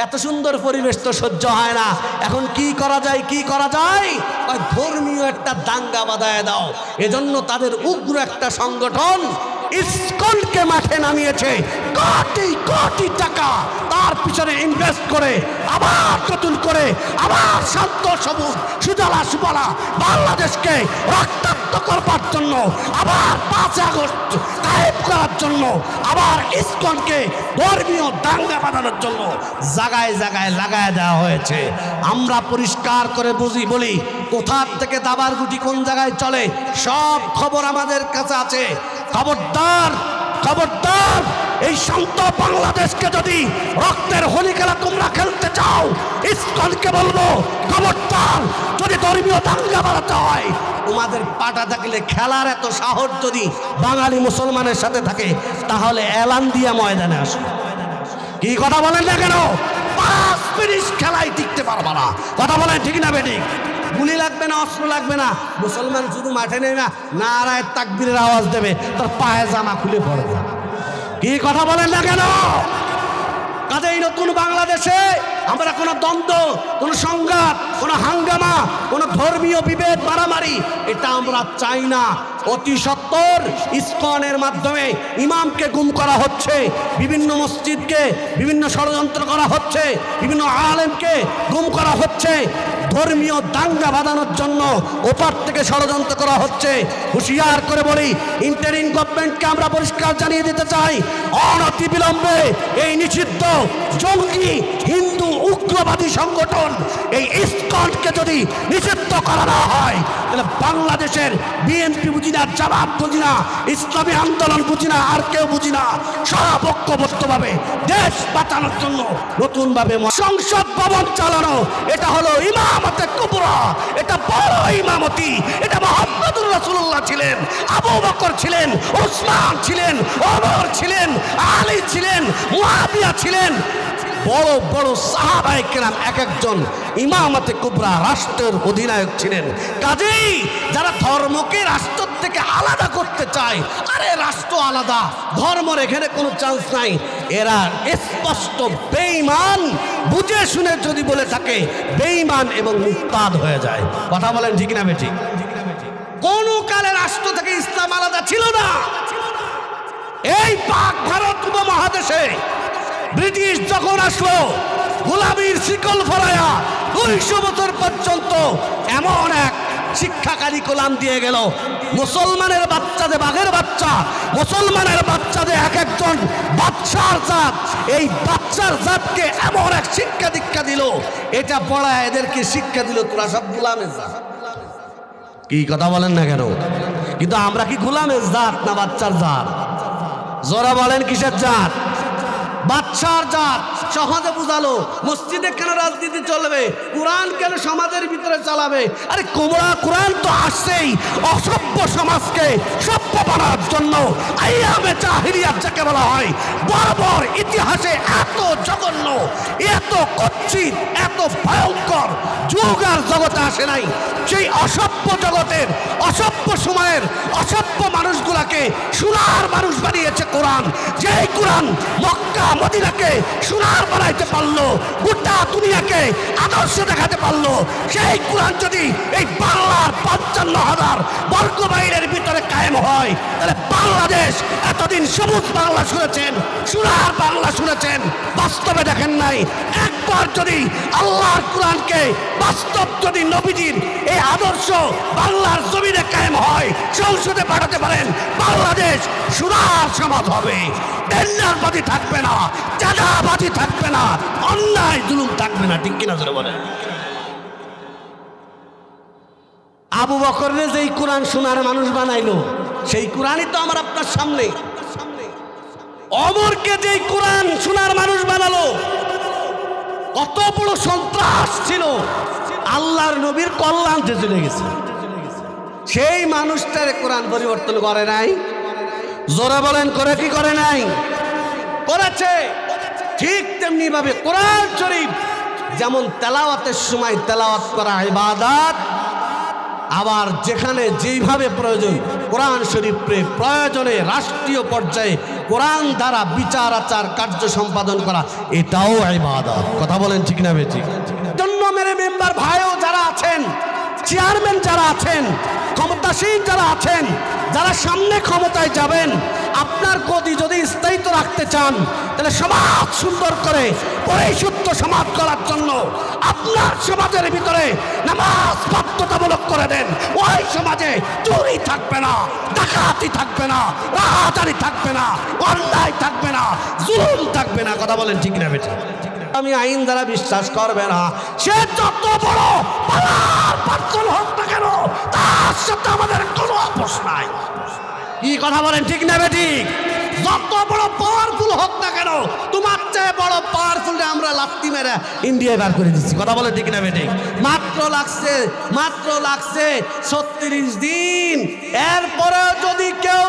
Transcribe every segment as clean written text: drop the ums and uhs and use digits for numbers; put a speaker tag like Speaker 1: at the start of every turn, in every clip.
Speaker 1: এত সুন্দর পরিবেশ তো সহ্য হয় না। এখন কি করা যায়, কি করা যায়? ওই ধর্মীয় একটা দাঙ্গা বাঁধায় দাও। এজন্য তাদের উগ্র একটা সংগঠন ইসকনকে মাঠে নামিয়েছে, কোটি কোটি টাকা তার পিছনে ইনভেস্ট করে আবার নতুন করে আবার শান্ত সবুজ সুজলা সুফলা বাংলাদেশকে রক্তাক্ত করবার জন্য, আবার 5 আগস্ট গায়েব করার জন্য, আবার ইসকনকে ধর্মীয় দাঙ্গা বাঁধানোর জন্য জায়গায় জায়গায় লাগায় দেওয়া হয়েছে। আমরা পরিষ্কার করে বলি, কোথার থেকে দাবার গুটি কোন জায়গায় চলে সব খবর আমাদের কাছে আছে। খবরদার, খবরদার, এই শান্ত বাংলাদেশকে যদি রক্তের হোলি খেলা তোমরা খেলতে চাও, ইসকনকে বলবো খবরদার, যদি ধর্মীয় দাঙ্গা বাড়াতে হয়, তোমাদের পাটা থাকলে খেলার এত সাহস যদি বাঙালি মুসলমানের সাথে থাকে, তাহলে এলান দিয়ে ময়দানে আসো। কি কথা বলেন না কেন? 5 মিনিট খেলায় টিকতে পারবা না। কথা বলেন ঠিক না বেঠিক? গুলি লাগবে না, অস্ত্র লাগবে না, মুসলমান শুধু মাঠে নেই না, নারায়ে তাকবীরের আওয়াজ দেবে, তার পায়ে জামা খুলে পড়বে। কি কথা বলেন না কেন? কাজেই নতুন বাংলাদেশে আমরা কোনো দ্বন্দ্ব, কোনো সংঘাত, কোনো হাঙ্গামা, কোনো ধর্মীয় বিভেদ মারামারি এটা আমরা চাই না। অতি সত্বর ইসকনের মাধ্যমে ইমামকে গুম করা হচ্ছে, বিভিন্ন মসজিদকে বিভিন্ন ষড়যন্ত্র করা হচ্ছে, বিভিন্ন আলেমকে গুম করা হচ্ছে, ধর্মীয় দাঙ্গা বাঁধানোর জন্য ওপার থেকে ষড়যন্ত্র করা হচ্ছে। হুঁশিয়ার করে বলি, ইন্টারিম গভর্নমেন্টকে আমরা পরিষ্কার জানিয়ে দিতে চাই, অনতিবিলম্বে এই নিষিদ্ধ জঙ্গি হিন্দু উগ্রবাদী সংগঠন এই ইসকনকে যদি নিষিদ্ধ করা না হয়, তাহলে বাংলাদেশের বিএনপি বুঝি না, জামাত বুঝি না, ইসলামী আন্দোলন বুঝি না, আর কেউ বুঝি না, সারা ঐক্যবদ্ধভাবে দেশ বাঁচানোর জন্য নতুনভাবে সংসদ ভবন চালানো, এটা হলো ইমামতে কুবরা, এটা বড় ইমামতি। এটা মুহাম্মদুর রাসূলুল্লাহ ছিলেন, আবু বকর ছিলেন, ওসমান ছিলেন, ওমর ছিলেন, আলী ছিলেন, মুআবিয়া ছিলেন, বড় বড় সাহাবায়ে কেরাম এক একজন ইমামতে কুবরা রাষ্ট্রের অধিনায়ক ছিলেন। কাজেই যারা ধর্মকে রাষ্ট্র থেকে আলাদা করতে চায়, আরে রাষ্ট্র আলাদা, ধর্মের এখানে কোনো চান্স নাই, এরা স্পষ্ট বেঈমান। বুঝে শুনে যদি বলে থাকে, বেঈমান এবং মুরতাদ হয়ে যায়। কথা বলেন ঠিক না বেঠিক? কোন কালে রাষ্ট্র থেকে ইসলাম আলাদা ছিল না। এই পাক ভারত উপমহাদেশে ব্রিটিশ যখন আসলো, গোলামীর শিকল ফরায়া 200 বছর পর্যন্ত এমন এক শিক্ষা কারিকুলাম দিয়ে গেল, মুসলমানের বাচ্চাদের বাঘের বাচ্চা, মুসলমানের বাচ্চাদের এক একজন বাচ্চার জাত, এই বাচ্চার জাতকে এমন এক শিক্ষা দীক্ষা দিল, এটা পড়ায় এদেরকে শিক্ষা দিল তোরা সব গোলামের জাত। কি কথা বলেন না কেন? কিন্তু আমরা কি গোলামের জাত না বাচ্চার জাত? জোরা বলেন কিসের জাত? বাচ্চার জাত। সহজে বুঝালো, মসজিদে কেন রাজনীতি চলবে, কোরআন কেন সমাজের ভিতরে চালাবে? আরে কোরআন তো আসছেই অসভ্য সমাজকে সভ্য বানার জন্য। আইয়ামে জাহিলিয়াত যাকে বলা হয়, বরাবর ইতিহাসে এত জঘন্য, এত কুৎসিত, এত ভয়ঙ্কর যুগ আর জগতে আসে নাই। সেই অসভ্য জগতের, অসভ্য সময়ের অসভ্য মানুষগুলাকে সোনার মানুষ বানিয়েছে কোরআন। যেই কোরআন মক্কা মদিনাকে সোনার বানাইতে পারলো, গোটা দুনিয়াকে আদর্শ দেখাতে পারলো, সেই কোরআন যদি এই বাংলার 55,000 বর্গ মাইলের ভিতরে কায়েম হয়, তাহলে বাংলাদেশ এতদিন সবুজ বাংলা শুনেছেন, সোনার বাংলা শুনেছেন, বাস্তবে দেখেন নাই। একবার যদি আল্লাহর কোরআনকে বাস্তব যদি নবীজির এই আদর্শ বাংলার জমিনে কায়েম হয়, সংসদে পাঠাতে পারেন, বাংলাদেশ সোনার সমাজ হবে। টেন্ডারবাজি থাকবে না, চাঁদাবাজি থাকবে না, অন্যায় জুলুম থাকবে না। ঠিক কিনা জোরে বলেন? আবু বকরের যেই কোরআন সোনার মানুষ বানাইলো, সেই কোরআনই তো আমার আপনার সামনে। ওমরকে যেই কোরআন সোনার মানুষ বানালো, কত বড় সন্ত্রাস ছিল, আল্লাহর নবীর কল্যাণে চলে গেছে। সেই মানুষটারে কোরআন পরিবর্তন করে নাই? জোরে বলেন, করে কি করে নাই? করেছে। ঠিক তেমনি ভাবে কোরআন শরীফ যেমন তেলাওয়াতের সময় তেলাওয়াত করা ইবাদত, আবার যেখানে যেইভাবে প্রয়োজন কোরআন শরীফ প্রয়োজনে রাষ্ট্রীয় পর্যায়ে কোরআন দ্বারা বিচার আচার কার্য সম্পাদন করা এটাও ইবাদত। কথা বলেন ঠিক না বেঠিক? জন্য মেরে মেম্বার ভাইও যারা আছেন, চেয়ারম্যান যারা আছেন, ক্ষমতাসীন যারা আছেন, যারা সামনে ক্ষমতায় যাবেন, আপনার গদি যদি স্থায়িত্ব রাখতে চান তাহলে সমাজ সুন্দর করে পরিশুদ্ধ সমাজ করার জন্য আপনার সমাজের ভিতরে নামাজ বাধ্যতামূলক করে দেন। ওই সমাজে চুরি থাকবে না, ডাকাতি থাকবে না, রাহাজানি থাকবে না, অন্যায় থাকবে না, জুলুম থাকবে না। কথা বলেন ঠিক না বেঠিক? আমি আইন দ্বারা বিশ্বাস করবে না, সে যত বড় পাগল হোক না কেন তার সাথে আমাদের কোনো আপোষ নাই। কি কথা বলেন ঠিক না বেঠিক? যত বড় পাওয়ারফুল হোক না কেন, তোমার চেয়ে বড় পাওয়ারফুল আমরা লাত্তি মেরে ইন্ডিয়ায় বার করে দিচ্ছি। কথা বলেন ঠিক না বেঠিক? মাত্র লাগছে 36 দিন। এরপরে যদি কেউ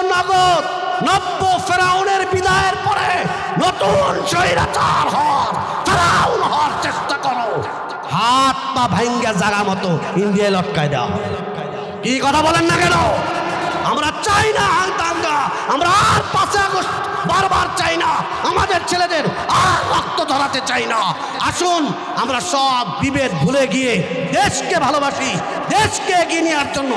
Speaker 1: নব্য ফেরাউনের বিদায়ের পরে নতুন স্বৈরাচার ফেরাউন হওয়ার চেষ্টা করো, হাত পা ভাঙ্গা জায়গা মতো ইন্ডিয়ায় লটকায় দাও। কি কথা বলেন না কেন? আমরা চাই না দাঙ্গা, আমরা আর 5 আগস্ট বারবার চাই না, আমাদের ছেলেদের আর রক্ত ধরাতে চাই না। আসুন আমরা সব বিভেদ ভুলে গিয়ে দেশকে ভালোবাসি, দেশকে এগিয়ে নেওয়ার জন্য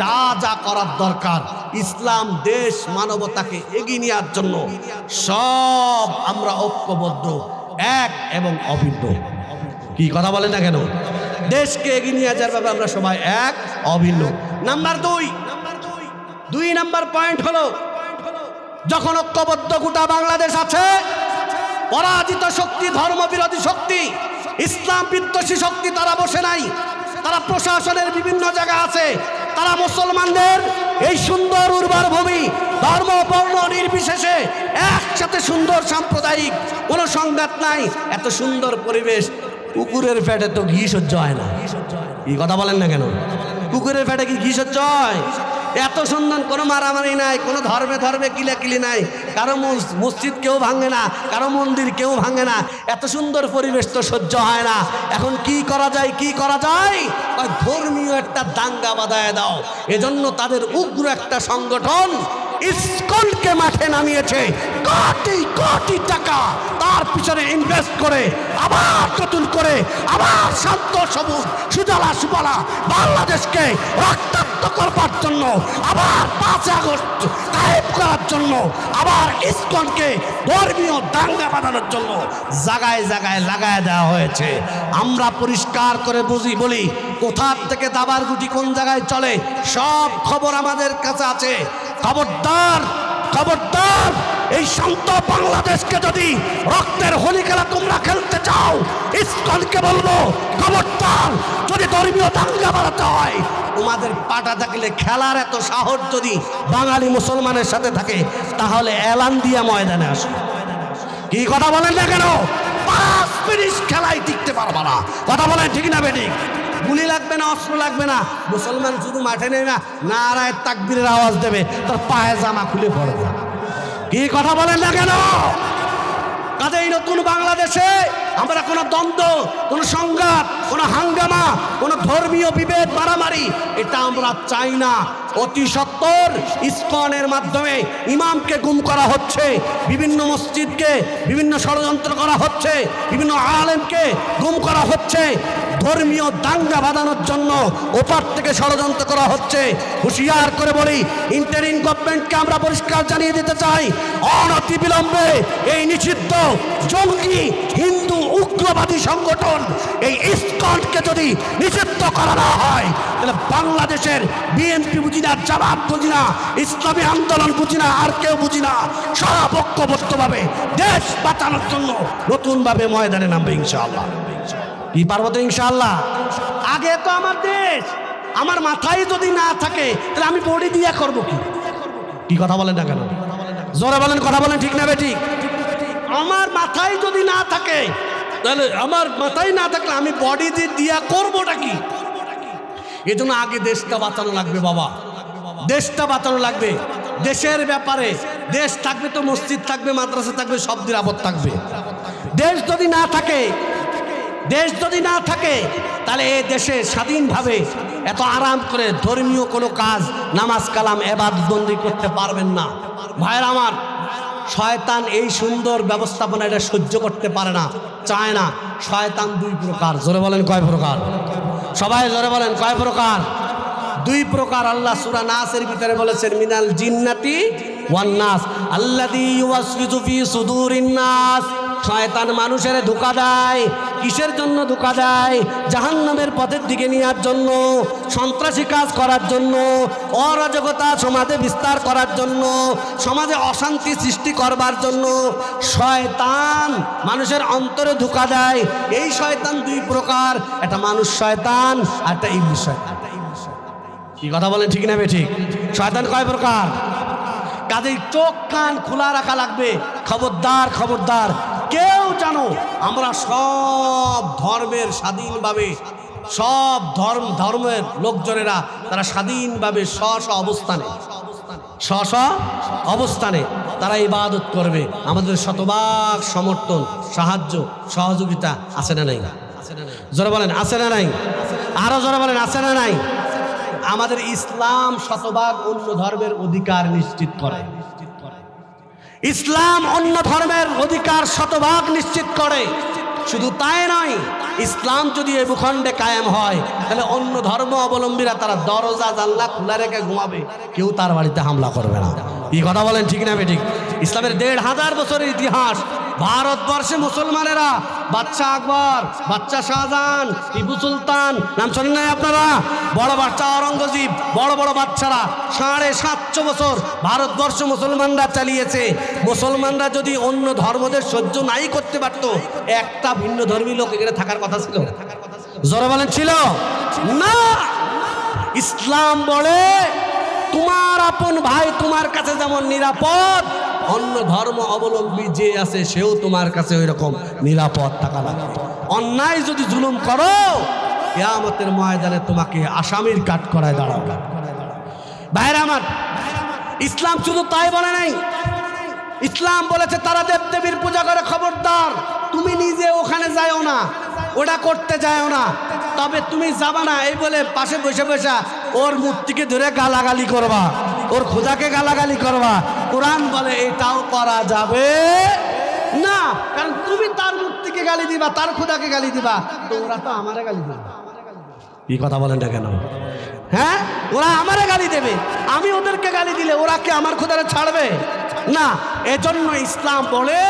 Speaker 1: যা যা করার দরকার, ইসলাম দেশ মানবতাকে এগিয়ে নেওয়ার জন্য সব আমরা ঐক্যবদ্ধ, এক এবং অভিন্ন। কি কথা বলেন না কেন? দেশকে এগিয়ে নিয়ে যাওয়ার ব্যাপারে আমরা সবাই এক, অভিন্ন। নাম্বার 2 নাম্বার পয়েন্ট হলো, যখন ঐক্যবদ্ধ গোটা বাংলাদেশ আছে, পরাজিত শক্তি, ধর্মবিরোধী শক্তি, ইসলাম বিদ্বেষী শক্তি তারা বসে নাই, তারা প্রশাসনের বিভিন্ন জায়গায় আছে। তারা মুসলমানদের এই সুন্দর উর্বর ভূমি ধর্ম বর্ণ নির্বিশেষে একসাথে সুন্দর সাম্প্রদায়িক কোনো সংঘাত নাই, এত সুন্দর পরিবেশ। কুকুরের পেটে তো ঘি সহ্য হয় না। এই কথা বলেন না কেন? কুকুরের পেটে কি ঘি সহ্য হয়? এত সুন্দর, কোনো মারামারি নাই, কোনো ধর্মে কিলাকিলি নাই, কারো মসজিদ কেউ ভাঙে না, কারো মন্দির কেউ ভাঙে না, এত সুন্দর পরিবেশ তো সহ্য হয় না। এখন কি করা যায়? ধর্মীয় একটা দাঙ্গা বাঁধায় দাও। এজন্য তাদের উগ্র একটা সংগঠন ইসকনকে মাঠে নামিয়েছে, কোটি টাকা তার পিছনে ইনভেস্ট করে আবার নতুন করে আবার শান্ত সবুজ সুজলা সুফলা বাংলাদেশকে রক্তাক্ত করবার জন্য, আবার 5 আগস্ট গায়েব করার জন্য, আবার ইসকনকে ধর্মীয় দাঙ্গা বাঁধানোর জন্য জায়গায় জায়গায় লাগায় দেওয়া হয়েছে। আমরা পরিষ্কার করে বলি, কোথার থেকে দাবার গুটি কোন জায়গায় চলে সব খবর আমাদের কাছে আছে। খবরদার, এই শান্ত বাংলাদেশকে যদি রক্তের হোলি খেলা তোমরা খেলতে চাও, ইসকনকে বলবো খবরদার, যদি ধর্মীয় দাঙ্গা বাড়াতে হয়, তোমাদের পাটা থাকলে খেলার এত সাহস যদি বাঙালি মুসলমানের সাথে থাকে, তাহলে এলান দিয়া ময়দানে আসো। কি কথা বলেন না কেন? 5 মিনিট খেলায় টিকতে পারবা না। কথা বলেন ঠিক না বেঠিক? গুলি লাগবে না, অস্ত্র লাগবে না, মুসলমান শুধু মাঠে নেই না, নারায়ে তাকবীরের আওয়াজ দেবে, তার পায়ে জামা খুলে পড়বে। কি কথা বলেন না কেন? কাজেই নতুন বাংলাদেশে আমরা কোনো দ্বন্দ্ব, কোনো সংঘাত, কোনো হাঙ্গামা, কোনো ধর্মীয় বিভেদ মারামারি এটা আমরা চাই না। অতি সত্বর ইসকনের মাধ্যমে ইমামকে গুম করা হচ্ছে, বিভিন্ন মসজিদকে বিভিন্ন ষড়যন্ত্র করা হচ্ছে, বিভিন্ন আলেমকে গুম করা হচ্ছে, ধর্মীয় দাঙ্গা বাঁধানোর জন্য ওপার থেকে ষড়যন্ত্র করা হচ্ছে। হুঁশিয়ার করে বলি, ইন্টারিম গভর্নমেন্টকে আমরা পরিষ্কার জানিয়ে দিতে চাই, অনতিবিলম্বে এই নিষিদ্ধ জঙ্গি হিন্দু উগ্রবাদী সংগঠন এই ইসকনকে যদি নিষিদ্ধ করা না হয়, তাহলে বাংলাদেশের বিএনপি বুঝি না, জামাত বুঝি না, ইসলামী আন্দোলন বুঝি না, আর কেউ বুঝি না, সব ঐক্যবদ্ধভাবে দেশ বাঁচানোর জন্য নতুনভাবে ময়দানে নামবে ইনশাআল্লাহ। কি পারবো তো ইনশাআল্লাহ? আগে তো আমার দেশ, আমার মাথায় যদি না থাকে তাহলে আমি বডি দিয়া করবো কি? কি কথা বলেন না কেন? জোরে বলেন, কথা বলেন ঠিক না বেঠিক? আমার মাথায় যদি না থাকে, তাহলে আমার মাথায় না থাকলে আমি বডি দিয়া করবোটা কি? এজন্য আগে দেশটা বাঁচানো লাগবে বাবা, দেশটা বাঁচানো লাগবে। দেশের ব্যাপারে, দেশ থাকবে তো মসজিদ থাকবে, মাদ্রাসা থাকবে, সব নিরাপদ থাকবে। দেশ যদি না থাকে দেশ যদি না থাকে তাহলে এই দেশে স্বাধীনভাবে এত আরাম করে ধর্মীয় কোনো কাজ, নামাজ কালাম, ইবাদত বন্দি করতে পারবেন না। ভাইয়ের আমার, শয়তান এই সুন্দর ব্যবস্থাপনা এটা সহ্য করতে পারে না, চায় না। শয়তান দুই প্রকার। জোরে বলেন কয় প্রকার? সবাই জোরে বলেন কয় প্রকার? দুই প্রকার। আল্লাহ সূরা নাসের ভিতরে বলেছেন, মিনাল জিন্নাতি ওয়ান নাস আল্লাযী ইউওয়াসওয়িসু ফি সুদুরিন নাস। শয়তান মানুষের ধোঁকা দেয়। কিসের জন্য ধোঁকা দেয়? জাহান্নামের পথের দিকে নেওয়ার জন্য, সন্ত্রাসী কাজ করার জন্য, অরাজকতা সমাজে বিস্তার করার জন্য, সমাজে অশান্তি সৃষ্টি করবার জন্য শয়তান মানুষের অন্তরে ধোঁকা দেয়। এই শয়তান দুই প্রকার, একটা মানুষ শয়তান আর একটা ইবলিস শয়তান। কি কথা বলেন, ঠিক না বেঠিক? শয়তান কয় প্রকার? কাজেই চোখ কান খোলা রাখা লাগবে। খবরদার, খবরদার, কেউ জানো আমরা সব ধর্মের স্বাধীনভাবে, সব ধর্মের লোকজনেরা তারা স্বাধীনভাবে স্ব অবস্থানে তারা ইবাদত করবে। আমাদের শতভাগ সমর্থন, সাহায্য, সহযোগিতা আছে না নাই? জোরে বলেন আছে না নাই? আরো জোরে বলেন আছে না নাই? আমাদের ইসলাম শতভাগ অন্য ধর্মের অধিকার নিশ্চিত করে। ইসলাম অন্য ধর্মের অধিকার শতভাগ নিশ্চিত করে। শুধু তাই নয়, ইসলাম যদি এই ভূখণ্ডে কায়েম হয় তাহলে অন্য ধর্ম অবলম্বীরা তারা দরজা জানলা খোলা রেখে ঘুমাবে, কেউ তার বাড়িতে হামলা করবে না। এই কথা বলেন ঠিক না বেঠিক? ইসলামের ১৫০০ বছরের ইতিহাস। ভারতবর্ষে মুসলমানেরা বাদশা আকবর, বাদশা শাহজাহান, টিপু সুলতান, নাম শোনেন নাই আপনারা? বড় বাদশা আওরঙ্গজেব, বড় বড় বাদশারা ৭৫০ বছর ভারতবর্ষ মুসলমানরা চালিয়েছে। মুসলমানরা যদি অন্য ধর্মদের সহ্য নাই করতে পারত, একটা ভিন্ন ধর্মী লোক এখানে থাকার কথা ছিল? জোরে বলেন ছিল না। ইসলাম বলে তোমার আপন ভাই তোমার কাছে যেমন নিরাপদ, অন্য ধর্ম অবলম্বী যে আছে সেও তোমার কাছে ওই রকম নিরাপদ থাকা লাগবে। অন্যায় যদি জুলুম করো, কিয়ামতের ময়দানে তোমাকে আসামির কাঠ করায় দাঁড়াবে। ভাইরা আমার, ইসলাম শুধু তাই বলে নাই, ইসলাম বলেছে তারা দেবদেবীর পূজা করে, খবরদার তুমি নিজে ওখানে যাও না, ওটা করতে যাও না। তবে তুমি যাবা না এই বলে পাশে বসে বসে ওর মূর্তিকে ধরে গালাগালি করবা, ওর খোদাকে গালাগালি করবা। কোরআন বলে এটাও করা যাবে না, কারণ তুমি তার মূর্তিকে গালি দিবা, তার খোদাকে গালি দিবা, তো ওরা তো আমারে গালি দিবে। এই কথা বলেন না কেন? হ্যাঁ, ওরা আমারে গালি দেবে, আমি ওদেরকে গালি দিলে ওরা কি আমার খোদারে ছাড়বে? না। এজন্য ইসলাম বলে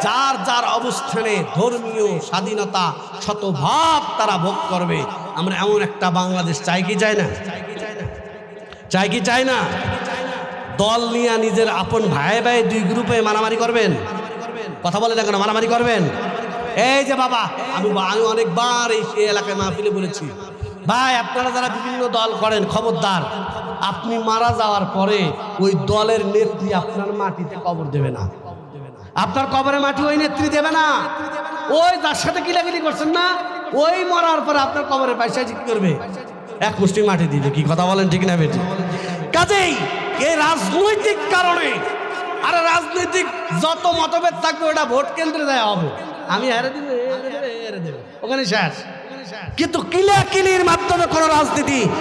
Speaker 1: যার যার অবস্থানে ধর্মীয় স্বাধীনতা শতভাগ তারা ভোগ করবে। আমরা এমন একটা বাংলাদেশ চাই কি চাই না? চাই কি চাই না? দল নিয়ে নিজের আপন ভাই ভাই দুই গ্রুপে মারামারি করবেন? কথা বলে না কেন? মারামারি করবেন? এই যে বাবা, আমি অনেকবার এই এলাকায় মাহফিলে বলেছি, ভাই আপনারা যারা বিভিন্ন দল করেন, খবরদার আপনি মারা যাওয়ার পরে ওই দলের নেত্রী আপনার মাটিতে কবর দেবে না, আপনার কবরে মাটি ওই নেত্রী দেবে না। ওই যার সাথে কিলাকিলি করছেন না, ওই মরার পরে আপনার কবরের পয়সা কি করবে? এক মুষ্টি মাটি দিবে। কি কথা বলেন ঠিক না বেটি? কাজেই এই রাজনৈতিক কারণে, আর রাজনৈতিক যত মতভেদ থাকবে ওটা ভোট কেন্দ্রে দেওয়া হবে। আমি হেরে দিব, হেরে দেবে, ওখানে শেষ। কিন্তু কিলাকিলির মাধ্যমে কোনো রাজনীতি